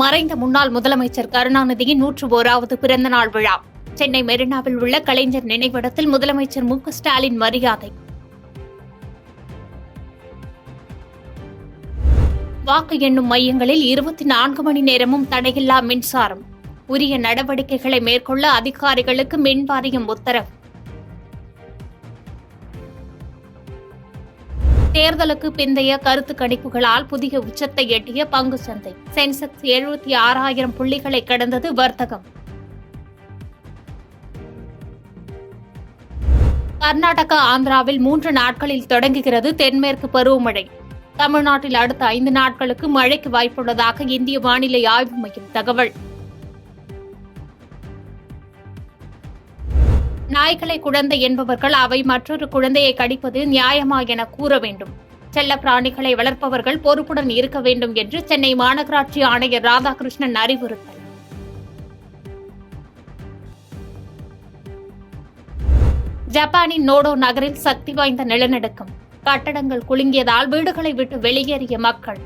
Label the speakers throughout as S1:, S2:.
S1: மறைந்த முன்னாள் முதலமைச்சர் கருணாநிதியின் 101வது பிறந்த நாள் விழா. சென்னை மெரினாவில் உள்ள கலைஞர் நினைவிடத்தில் முதலமைச்சர் மு.க.ஸ்டாலின் மரியாதை. வாக்கு எண்ணும் மையங்களில் 24 மணி நேரமும் தடையில்லா மின்சாரம். உரிய நடவடிக்கைகளை மேற்கொள்ள அதிகாரிகளுக்கு மின் வாரியம் உத்தரவு. தேர்தலுக்கு பிந்தைய கருத்து கணிப்புகளால் புதிய உச்சத்தை எட்டிய பங்கு சந்தை. சென்செக்ஸ் 76,000 புள்ளிகளை கடந்தது. வர்த்தகம். கர்நாடகா ஆந்திராவில் 3 நாட்களில் தொடங்குகிறது தென்மேற்கு பருவமழை. தமிழ்நாட்டில் அடுத்த 5 நாட்களுக்கு மழைக்கு வாய்ப்புள்ளதாக இந்திய வானிலை ஆய்வு மையம் தகவல். நாய்களை குழந்தை என்பவர்கள் அவை மற்றொரு குழந்தையை கடிப்பது நியாயமா என கூற வேண்டும். செல்ல பிராணிகளை வளர்ப்பவர்கள் பொறுப்புடன் இருக்க வேண்டும் என்று சென்னை மாநகராட்சி ஆணையர் ராதாகிருஷ்ணன் அறிவுறுத்தல். ஜப்பானின் நோடோ நகரில் சக்தி வாய்ந்த நிலநடுக்கம். கட்டடங்கள் குலுங்கியதால் வீடுகளை விட்டு வெளியேறிய மக்கள்.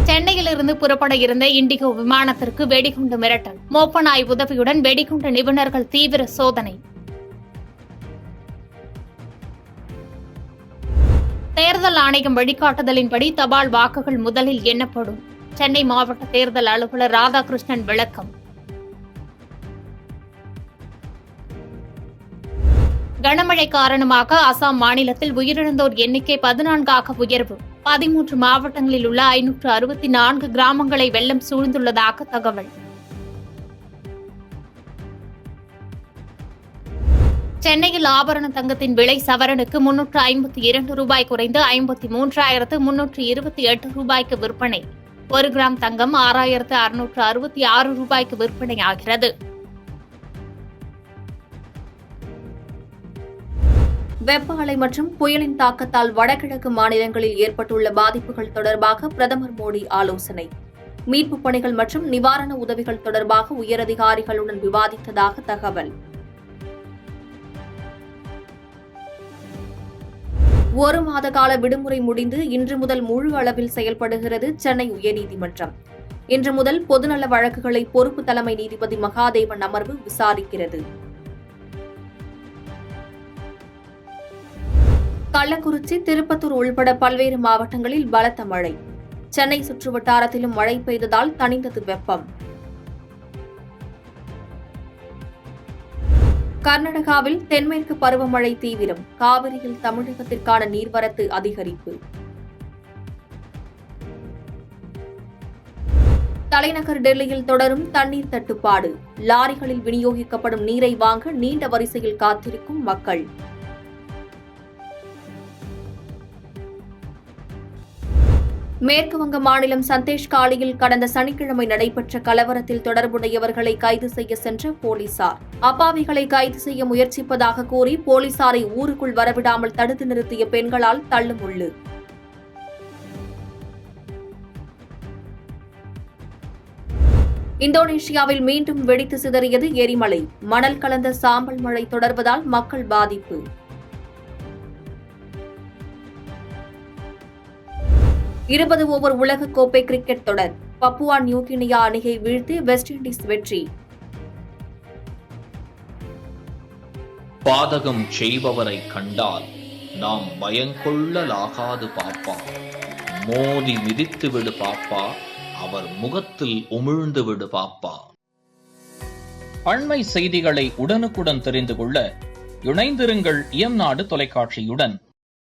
S1: சென்னையிலிருந்து புறப்பட இருந்த இண்டிகோ விமானத்திற்கு வெடிகுண்டு மிரட்டல். மோப்பநாய் உதவியுடன் வெடிகுண்டு நிபுணர்கள் தீவிர சோதனை. தேர்தல் ஆணையம் வழிகாட்டுதலின்படி தபால் வாக்குகள் முதலில் எண்ணப்படும். சென்னை மாவட்ட தேர்தல் அலுவலர் ராதாகிருஷ்ணன் விளக்கம். கனமழை காரணமாக அசாம் மாநிலத்தில் உயிரிழந்தோர் எண்ணிக்கை 14ஆக உயர்வு. 13 மாவட்டங்களில் உள்ள 564 கிராமங்களை வெள்ளம் சூழ்ந்துள்ளதாக தகவல். சென்னையில் ஆபரண தங்கத்தின் விலை சவரனுக்கு 352 ரூபாய் குறைந்து 53,328 ரூபாய்க்கு விற்பனை. 1 கிராம் தங்கம் 6,666 ரூபாய்க்கு விற்பனையாகிறது. வெப்ப அலை மற்றும் புயலின் தாக்கத்தால் வடகிழக்கு மாநிலங்களில் ஏற்பட்டுள்ள பாதிப்புகள் தொடர்பாக பிரதமர் மோடி ஆலோசனை. மீட்புப் பணிகள் மற்றும் நிவாரண உதவிகள் தொடர்பாக உயரதிகாரிகளுடன் விவாதித்ததாக தகவல். ஒரு மாத கால விடுமுறை முடிந்து இன்று முதல் முழு அளவில் செயல்படுகிறது சென்னை உயர்நீதிமன்றம். இன்று முதல் பொதுநல வழக்குகளை பொறுப்பு தலைமை நீதிபதி மகாதேவன் அமர்வு விசாரிக்கிறது. கள்ளக்குறிச்சி, திருப்பத்தூர் உள்பட பல்வேறு மாவட்டங்களில் பலத்த மழை. சென்னை சுற்றுவட்டாரத்திலும் மழை பெய்ததால் தணிந்தது வெப்பம். கர்நாடகாவில் தென்மேற்கு பருவமழை தீவிரம். காவிரியில் தமிழகத்திற்கான நீர்வரத்து அதிகரிப்பு. தலைநகர் டெல்லியில் தொடரும் தண்ணீர் தட்டுப்பாடு. லாரிகளில் விநியோகிக்கப்படும் நீரை வாங்க நீண்ட வரிசையில் காத்திருக்கும் மக்கள். மேற்குவங்க மாநிலம் சந்தேஷ்காலியில் கடந்த சனிக்கிழமை நடைபெற்ற கலவரத்தில் தொடர்புடையவர்களை கைது செய்ய சென்ற போலீசார் அப்பாவிகளை கைது செய்ய முயற்சிப்பதாக கூறி போலீசாரை ஊருக்குள் வரவிடாமல் தடுத்து நிறுத்திய பெண்களால் தள்ளுமுள்ளு. இந்தோனேஷியாவில் மீண்டும் வெடித்து சிதறியது எரிமலை. மணல் கலந்த சாம்பல் மழை தொடர்வதால் மக்கள் பாதிப்பு. 20 ஓவர் உலகக்கோப்பை கிரிக்கெட் தொடர். பப்புவா நியூகினியா அணியை வீழ்த்தி வெஸ்ட் இண்டீஸ் வெற்றி.
S2: பாதகம் செய்பவரை கண்டால் நாம் பயங்கொள்ளலாகாது பாப்பா. மோதி மிதித்து விடு பாப்பா, அவர் முகத்தில் உமிழ்ந்து விடு பாப்பா. அண்மை செய்திகளை உடனுக்குடன் தெரிந்து கொள்ள இணைந்திருங்கள் இயம்நாடு தொலைக்காட்சியுடன்.